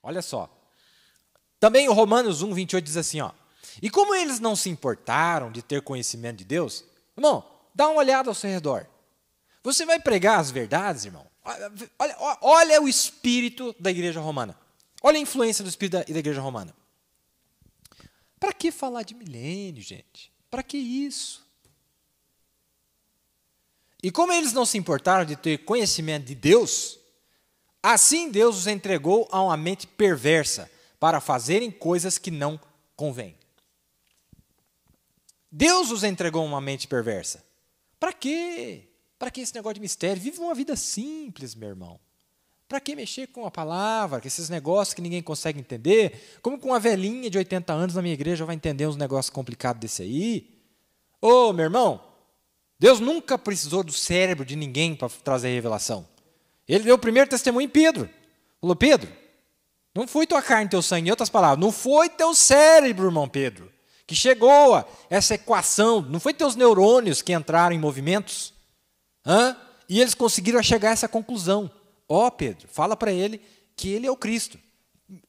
Olha só. Também o Romanos 1, 28 diz assim, ó. E como eles não se importaram de ter conhecimento de Deus, irmão, dá uma olhada ao seu redor. Você vai pregar as verdades, irmão? Olha o espírito da igreja romana. Olha a influência do espírito da igreja romana. Para que falar de milênio, gente? Para que isso? E como eles não se importaram de ter conhecimento de Deus, assim Deus os entregou a uma mente perversa para fazerem coisas que não convêm. Deus os entregou a uma mente perversa. Para quê? Para que esse negócio de mistério? Vive uma vida simples, meu irmão. Para que mexer com a palavra, com esses negócios que ninguém consegue entender? Como que uma velhinha de 80 anos na minha igreja vai entender uns negócios complicados desse aí? Ô, meu irmão, Deus nunca precisou do cérebro de ninguém para trazer revelação. Ele deu o primeiro testemunho em Pedro. Falou, Pedro, não foi tua carne, teu sangue, em outras palavras, não foi teu cérebro, irmão Pedro, que chegou a essa equação, não foi teus neurônios que entraram em movimentos, e eles conseguiram chegar a essa conclusão. Ó, Pedro, fala para ele que ele é o Cristo.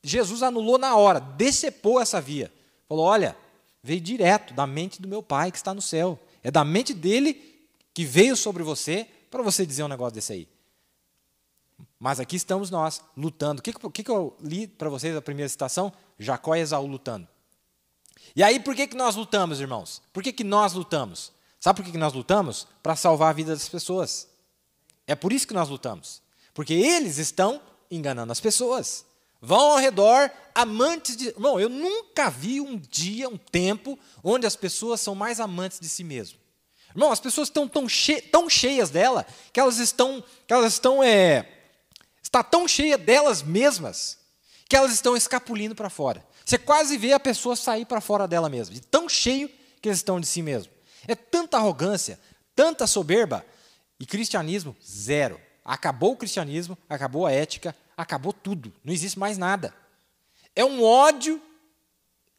Jesus anulou na hora, decepou essa via. Falou, olha, veio direto da mente do meu Pai que está no céu. É da mente dele que veio sobre você para você dizer um negócio desse aí. Mas aqui estamos nós, lutando. O que eu li para vocês a primeira citação? Jacó e Esaú lutando. E aí, por que nós lutamos, irmãos? Por que nós lutamos? Sabe por que nós lutamos? Para salvar a vida das pessoas. É por isso que nós lutamos. Porque eles estão enganando as pessoas. Vão ao redor, amantes de... Irmão, eu nunca vi um dia, um tempo, onde as pessoas são mais amantes de si mesmo. Irmão, as pessoas estão tão cheias dela, que está tão cheia delas mesmas, que elas estão escapulindo para fora. Você quase vê a pessoa sair para fora dela mesma, de tão cheio que eles estão de si mesmo. É tanta arrogância, tanta soberba, e cristianismo, zero. Acabou o cristianismo, acabou a ética, acabou tudo. Não existe mais nada. É um ódio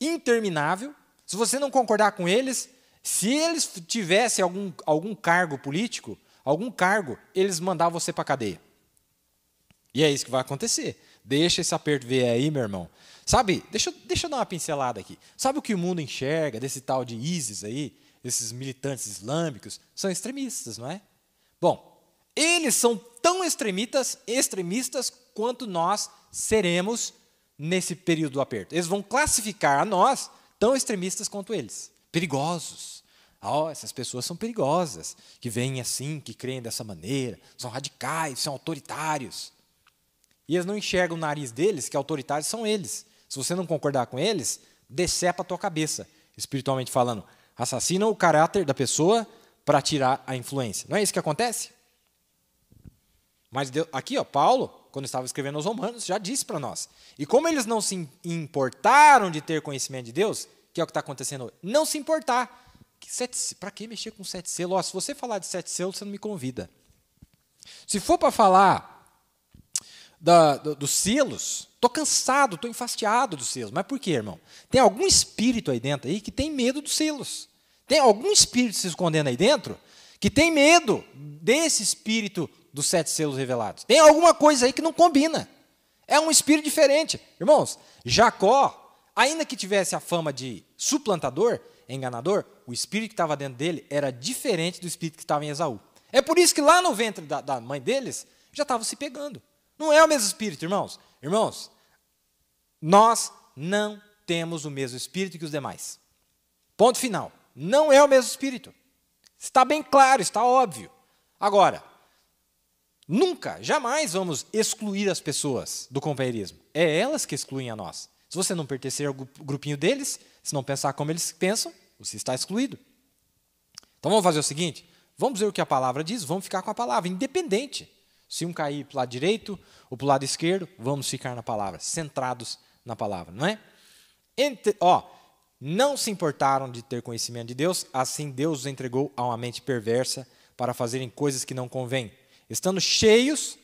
interminável. Se você não concordar com eles, se eles tivessem algum cargo político, algum cargo, eles mandavam você para a cadeia. E é isso que vai acontecer. Deixa esse aperto ver aí, meu irmão. Sabe, deixa eu dar uma pincelada aqui. Sabe o que o mundo enxerga desse tal de ISIS aí, esses militantes islâmicos? São extremistas, não é? Bom, eles são tão extremistas quanto nós seremos nesse período do aperto. Eles vão classificar a nós tão extremistas quanto eles. Perigosos. Essas pessoas são perigosas, que veem assim, que creem dessa maneira, são radicais, são autoritários. E eles não enxergam o nariz deles, que autoritários são eles. Se você não concordar com eles, decepa a tua cabeça, espiritualmente falando. Assassina o caráter da pessoa para tirar a influência. Não é isso que acontece? Mas aqui, Paulo, quando estava escrevendo aos Romanos, já disse para nós. E como eles não se importaram de ter conhecimento de Deus, que é o que está acontecendo hoje, não se importar. Para que mexer com 7 selos? Se você falar de 7 selos, você não me convida. Se for para falar dos selos, estou cansado, estou enfastiado dos selos. Mas por quê, irmão? Tem algum espírito aí dentro aí que tem medo dos selos. Tem algum espírito se escondendo aí dentro que tem medo desse espírito dos 7 selos revelados. Tem alguma coisa aí que não combina. É um espírito diferente. Irmãos, Jacó, ainda que tivesse a fama de suplantador, enganador, o espírito que estava dentro dele era diferente do espírito que estava em Esaú. É por isso que lá no ventre da mãe deles, já estavam se pegando. Não é o mesmo espírito, irmãos. Irmãos, nós não temos o mesmo espírito que os demais. Ponto final. Não é o mesmo espírito. Está bem claro, está óbvio. Agora, nunca, jamais vamos excluir as pessoas do companheirismo. É elas que excluem a nós. Se você não pertencer ao grupinho deles, se não pensar como eles pensam, você está excluído. Então vamos fazer o seguinte, vamos ver o que a palavra diz, vamos ficar com a palavra, independente. Se um cair para o lado direito ou para o lado esquerdo, vamos ficar na palavra, centrados na palavra, não é? Não se importaram de ter conhecimento de Deus, assim Deus os entregou a uma mente perversa para fazerem coisas que não convêm. Estando cheios,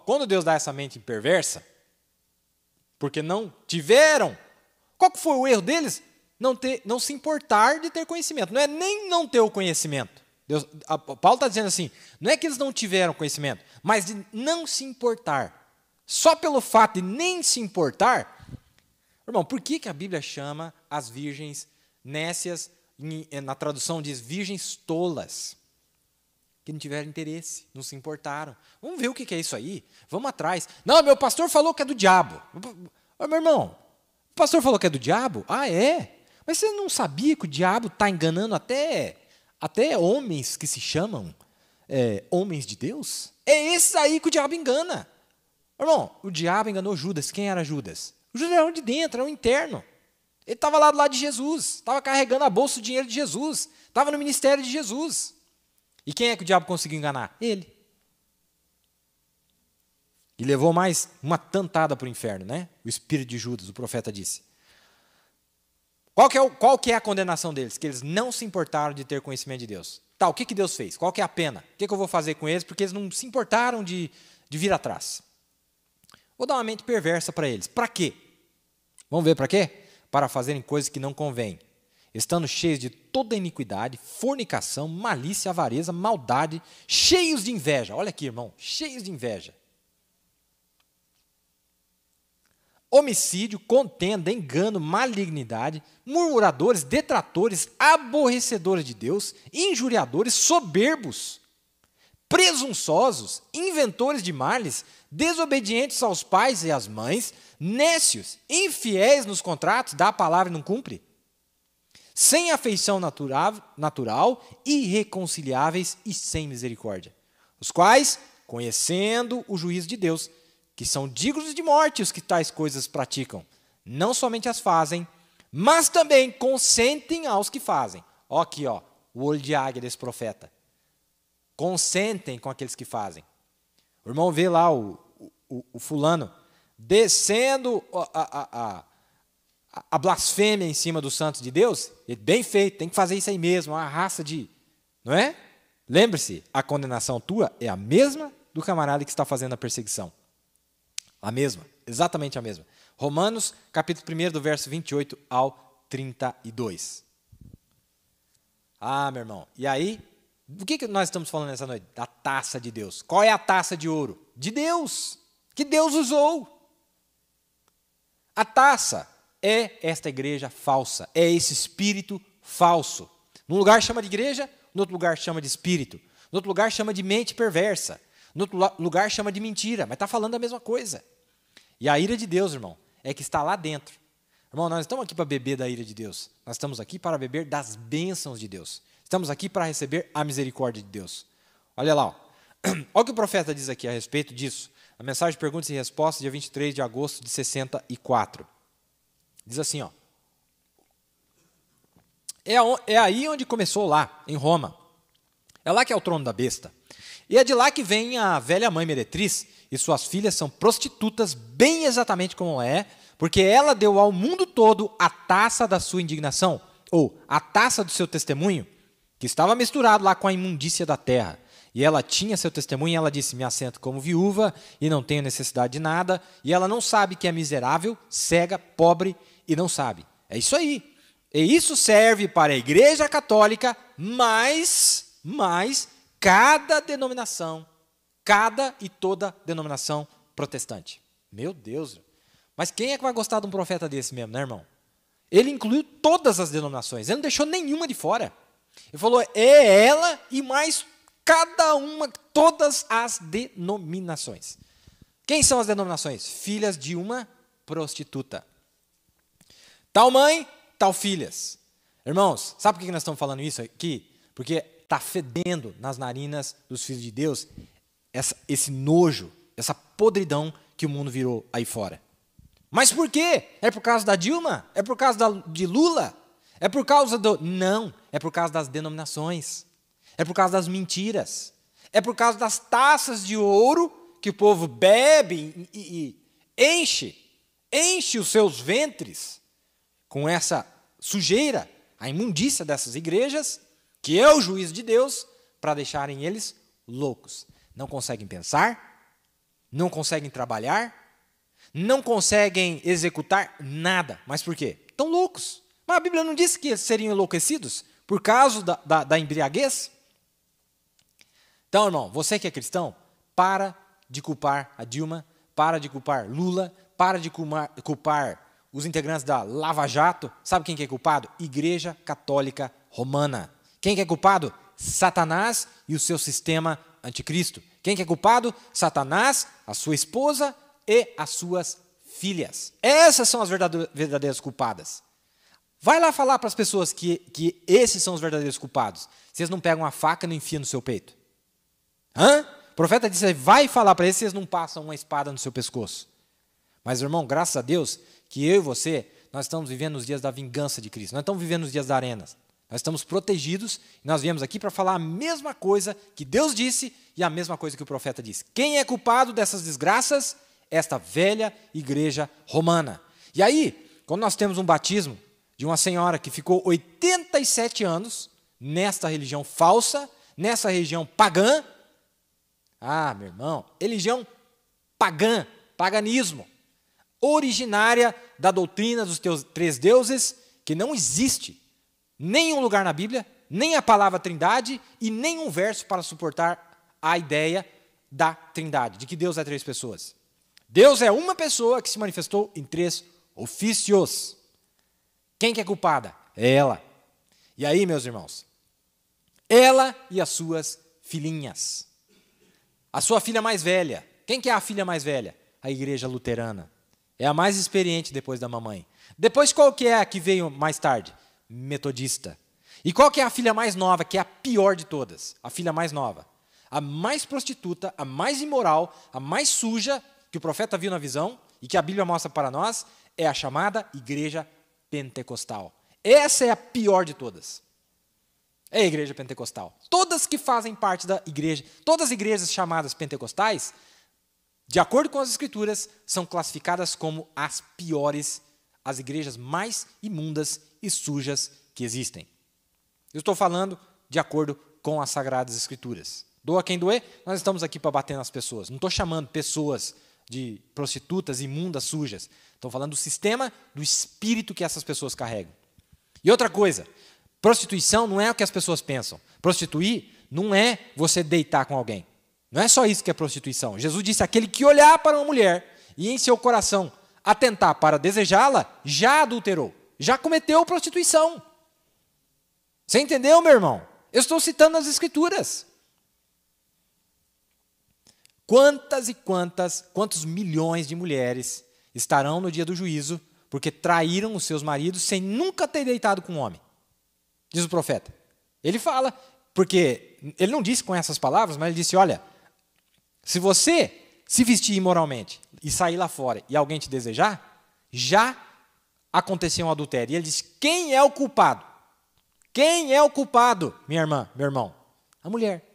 quando Deus dá essa mente perversa, porque não tiveram, qual que foi o erro deles? Não se importar de ter conhecimento, não é nem não ter o conhecimento. Paulo está dizendo assim, não é que eles não tiveram conhecimento, mas de não se importar. só pelo fato de nem se importar, irmão, por que a Bíblia chama as virgens nécias, na tradução diz virgens tolas? Que não tiveram interesse, não se importaram. Vamos ver o que é isso aí, vamos atrás. Não, meu pastor falou que é do diabo. Ô, meu irmão, o pastor falou que é do diabo? Ah, é? Mas você não sabia que o diabo está enganando até homens que se chamam homens de Deus? É esse aí que o diabo engana. Irmão, o diabo enganou Judas. Quem era Judas? O Judas era o de dentro, era o interno. Ele estava lá do lado de Jesus, estava carregando a bolsa do dinheiro de Jesus, estava no ministério de Jesus. E quem é que o diabo conseguiu enganar? Ele. E levou mais uma tantada para o inferno, né? O espírito de Judas, o profeta disse. Qual que é a condenação deles? Que eles não se importaram de ter conhecimento de Deus. Tá, o que Deus fez? Qual que é a pena? O que eu vou fazer com eles? Porque eles não se importaram de vir atrás. Vou dar uma mente perversa para eles. Para quê? Vamos ver para quê? Para fazerem coisas que não convêm, estando cheios de toda iniquidade, fornicação, malícia, avareza, maldade, cheios de inveja. Olha aqui, irmão, cheios de inveja. Homicídio, contenda, engano, malignidade, murmuradores, detratores, aborrecedores de Deus, injuriadores, soberbos, presunçosos, inventores de males, desobedientes aos pais e às mães, nécios, infiéis nos contratos, dá a palavra e não cumpre, sem afeição natural, irreconciliáveis e sem misericórdia, os quais, conhecendo o juízo de Deus, que são dignos de morte os que tais coisas praticam, não somente as fazem, mas também consentem aos que fazem. Ó aqui, ó, o olho de águia desse profeta. Consentem com aqueles que fazem. O irmão vê lá o fulano descendo a blasfêmia em cima dos santos de Deus. Ele, bem feito, tem que fazer isso aí mesmo, uma raça de... Não é? Lembre-se, a condenação tua é a mesma do camarada que está fazendo a perseguição. A mesma, exatamente a mesma. Romanos, capítulo 1, do verso 28 ao 32. Ah, meu irmão, e aí, do que nós estamos falando nessa noite? Da taça de Deus. Qual é a taça de ouro? De Deus, que Deus usou. A taça é esta igreja falsa, é esse espírito falso. Num lugar chama de igreja, no outro lugar chama de espírito, no outro lugar chama de mente perversa, no outro lugar chama de mentira, mas está falando a mesma coisa. E a ira de Deus, irmão, é que está lá dentro. Irmão, nós não estamos aqui para beber da ira de Deus. Nós estamos aqui para beber das bênçãos de Deus. Estamos aqui para receber a misericórdia de Deus. Olha lá. Ó. Olha o que o profeta diz aqui a respeito disso. A mensagem de perguntas e respostas, dia 23 de agosto de 64. Diz assim, ó. É aí onde começou lá, em Roma. É lá que é o trono da besta. E é de lá que vem a velha mãe meretriz, e suas filhas são prostitutas, bem exatamente como é, porque ela deu ao mundo todo a taça da sua indignação, ou a taça do seu testemunho, que estava misturado lá com a imundícia da terra. E ela tinha seu testemunho, e ela disse, me assento como viúva, e não tenho necessidade de nada, e ela não sabe que é miserável, cega, pobre, e não sabe. É isso aí. E isso serve para a Igreja Católica, mas cada denominação, cada e toda denominação protestante. Meu Deus, mas quem é que vai gostar de um profeta desse mesmo, né, irmão? Ele incluiu todas as denominações, ele não deixou nenhuma de fora. Ele falou, é ela e mais cada uma, todas as denominações. Quem são as denominações? Filhas de uma prostituta. Tal mãe, tal filhas. Irmãos, sabe por que nós estamos falando isso aqui? Porque está fedendo nas narinas dos filhos de Deus esse nojo, essa podridão que o mundo virou aí fora. Mas por quê? É por causa da Dilma? É por causa de Lula? É por causa do... Não, é por causa das denominações. É por causa das mentiras. É por causa das taças de ouro que o povo bebe e enche os seus ventres com essa sujeira, a imundícia dessas igrejas, que é o juízo de Deus, para deixarem eles loucos. Não conseguem pensar, não conseguem trabalhar, não conseguem executar nada. Mas por quê? Estão loucos. Mas a Bíblia não disse que eles seriam enlouquecidos por causa da embriaguez? Então, irmão, você que é cristão, para de culpar a Dilma, para de culpar Lula, para de culpar os integrantes da Lava Jato. Sabe quem que é culpado? Igreja Católica Romana. Quem que é culpado? Satanás e o seu sistema anticristo. Quem que é culpado? Satanás, a sua esposa e as suas filhas. Essas são as verdadeiras culpadas. Vai lá falar para as pessoas que esses são os verdadeiros culpados. Vocês não pegam uma faca e não enfiam no seu peito. O profeta disse, vai falar para eles, vocês não passam uma espada no seu pescoço. Mas, irmão, graças a Deus, que eu e você, nós estamos vivendo nos dias da vingança de Cristo. Nós estamos vivendo nos dias da arena. Nós estamos protegidos e nós viemos aqui para falar a mesma coisa que Deus disse e a mesma coisa que o profeta disse. Quem é culpado dessas desgraças? Esta velha igreja romana. E aí, quando nós temos um batismo de uma senhora que ficou 87 anos nesta religião falsa, nessa religião pagã, meu irmão, religião pagã, paganismo, originária da doutrina dos três deuses, que não existe nenhum lugar na Bíblia, nem a palavra trindade e nenhum verso para suportar a ideia da trindade, de que Deus é três pessoas. Deus é uma pessoa que se manifestou em três ofícios. Quem que é culpada? É ela. E aí, meus irmãos, ela e as suas filhinhas. A sua filha mais velha. Quem que é a filha mais velha? A igreja luterana. É a mais experiente depois da mamãe. Depois qual que é a que veio mais tarde? Metodista. E qual que é a filha mais nova, que é a pior de todas? A filha mais nova. A mais prostituta, a mais imoral, a mais suja, que o profeta viu na visão e que a Bíblia mostra para nós, é a chamada igreja pentecostal. Essa é a pior de todas. É a igreja pentecostal. Todas que fazem parte da igreja, todas as igrejas chamadas pentecostais, de acordo com as escrituras, são classificadas como as piores, as igrejas mais imundas e sujas que existem. Eu estou falando de acordo com as sagradas escrituras. Doa quem doer, nós estamos aqui para bater nas pessoas. Não estou chamando pessoas de prostitutas, imundas, sujas. Estou falando do sistema, do espírito que essas pessoas carregam. E outra coisa, prostituição não é o que as pessoas pensam. Prostituir não é você deitar com alguém. Não é só isso que é prostituição. Jesus disse, aquele que olhar para uma mulher e em seu coração atentar para desejá-la, já adulterou, já cometeu prostituição. Você entendeu, meu irmão? Eu estou citando as escrituras. Quantos milhões de mulheres estarão no dia do juízo porque traíram os seus maridos sem nunca ter deitado com um homem? Diz o profeta. Ele fala, porque ele não disse com essas palavras, mas ele disse, olha, se você se vestir imoralmente e sair lá fora e alguém te desejar, já aconteceu um adultério. E ele disse, quem é o culpado? Quem é o culpado, minha irmã, meu irmão? A mulher.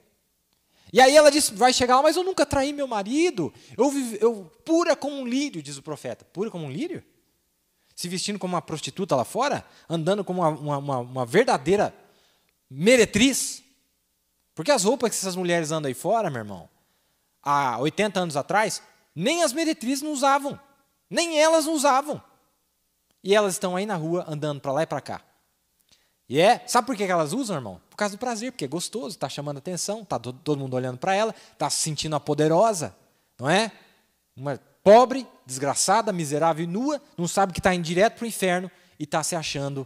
E aí ela disse, vai chegar lá, mas eu nunca traí meu marido. Eu pura como um lírio, diz o profeta. Pura como um lírio? Se vestindo como uma prostituta lá fora? Andando como uma verdadeira meretriz? Porque as roupas que essas mulheres andam aí fora, meu irmão, há 80 anos atrás, nem as meretrizes não usavam. Nem elas não usavam. E elas estão aí na rua, andando para lá e para cá. Sabe por que elas usam, irmão? Por causa do prazer, porque é gostoso, está chamando atenção, está todo mundo olhando para ela, está se sentindo a poderosa, não é? Uma pobre, desgraçada, miserável e nua, não sabe que está indo direto para o inferno e está se achando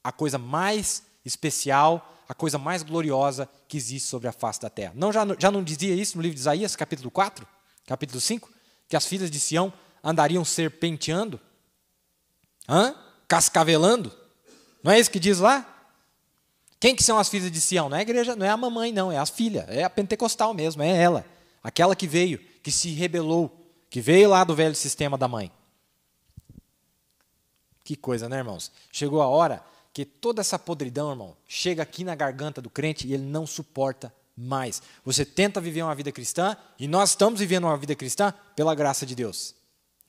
a coisa mais especial, a coisa mais gloriosa que existe sobre a face da terra. Já não dizia isso no livro de Isaías, capítulo 4, capítulo 5, que as filhas de Sião andariam serpenteando, cascavelando? Não é isso que diz lá? Quem que são as filhas de Sião? Não é a igreja, não é a mamãe, não, é as filhas, é a pentecostal mesmo, é ela. Aquela que veio, que se rebelou, que veio lá do velho sistema da mãe. Que coisa, né, irmãos? Chegou a hora que toda essa podridão, irmão, chega aqui na garganta do crente e ele não suporta mais. Você tenta viver uma vida cristã, e nós estamos vivendo uma vida cristã pela graça de Deus.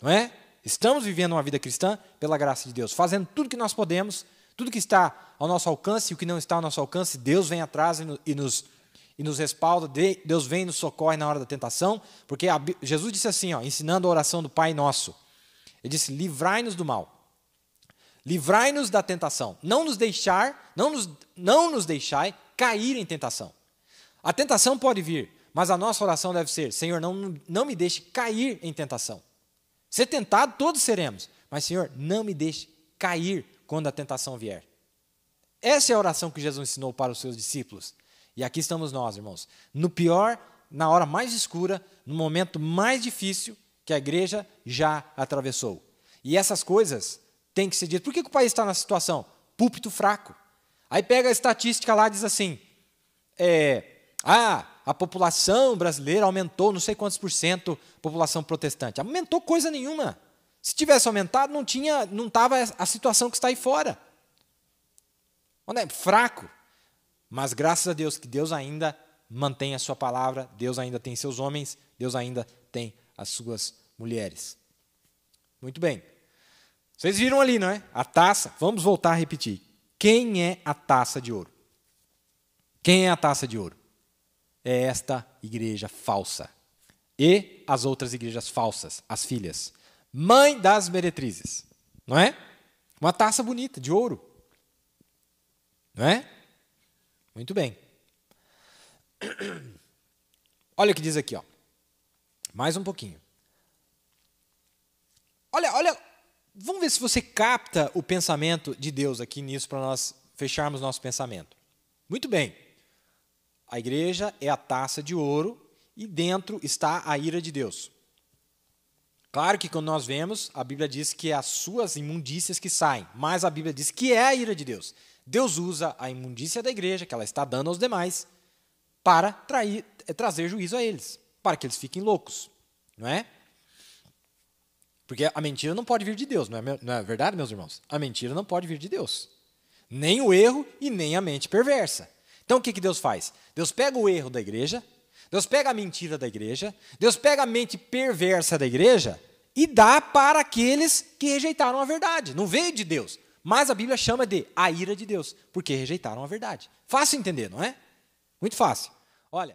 Não é? Estamos vivendo uma vida cristã pela graça de Deus, fazendo tudo que nós podemos, tudo que está ao nosso alcance e o que não está ao nosso alcance, Deus vem atrás e nos respalda, Deus vem e nos socorre na hora da tentação, porque Jesus disse assim, ensinando a oração do Pai Nosso, ele disse, livrai-nos do mal, livrai-nos da tentação, não nos deixai cair em tentação. A tentação pode vir, Mas a nossa oração deve ser: Senhor, não me deixe cair em tentação. Ser tentado todos seremos, mas Senhor, não me deixe cair quando a tentação vier. Essa é a oração que Jesus ensinou para os seus discípulos. E aqui estamos nós, irmãos, no pior, na hora mais escura, no momento mais difícil que a igreja já atravessou. E essas coisas têm que ser ditas. Por que o país está nessa situação? Púlpito fraco. Aí pega a estatística lá e diz assim, a população brasileira aumentou não sei quantos %, população protestante. Aumentou coisa nenhuma. Se tivesse aumentado, não estava a situação que está aí fora. Fraco. Mas graças a Deus, que Deus ainda mantém a sua palavra, Deus ainda tem seus homens, Deus ainda tem as suas mulheres. Muito bem. Vocês viram ali, não é? A taça. Vamos voltar a repetir. Quem é a taça de ouro? Quem é a taça de ouro? É esta igreja falsa. E as outras igrejas falsas, as filhas. Mãe das meretrizes. Não é? Uma taça bonita, de ouro. Não é? Muito bem. Olha o que diz aqui, ó. Mais um pouquinho. Olha, vamos ver se você capta o pensamento de Deus aqui nisso para nós fecharmos nosso pensamento. Muito bem. A igreja é a taça de ouro e dentro está a ira de Deus. Claro que quando nós vemos, a Bíblia diz que é as suas imundícias que saem, mas a Bíblia diz que é a ira de Deus. Deus usa a imundícia da igreja, que ela está dando aos demais, para trazer juízo a eles, para que eles fiquem loucos, não é? Porque a mentira não pode vir de Deus, não é verdade, meus irmãos? A mentira não pode vir de Deus. Nem o erro e nem a mente perversa. Então o que Deus faz? Deus pega o erro da igreja, Deus pega a mentira da igreja, Deus pega a mente perversa da igreja e dá para aqueles que rejeitaram a verdade. Não veio de Deus. Mas a Bíblia chama de a ira de Deus, porque rejeitaram a verdade. Fácil entender, não é? Muito fácil. Olha.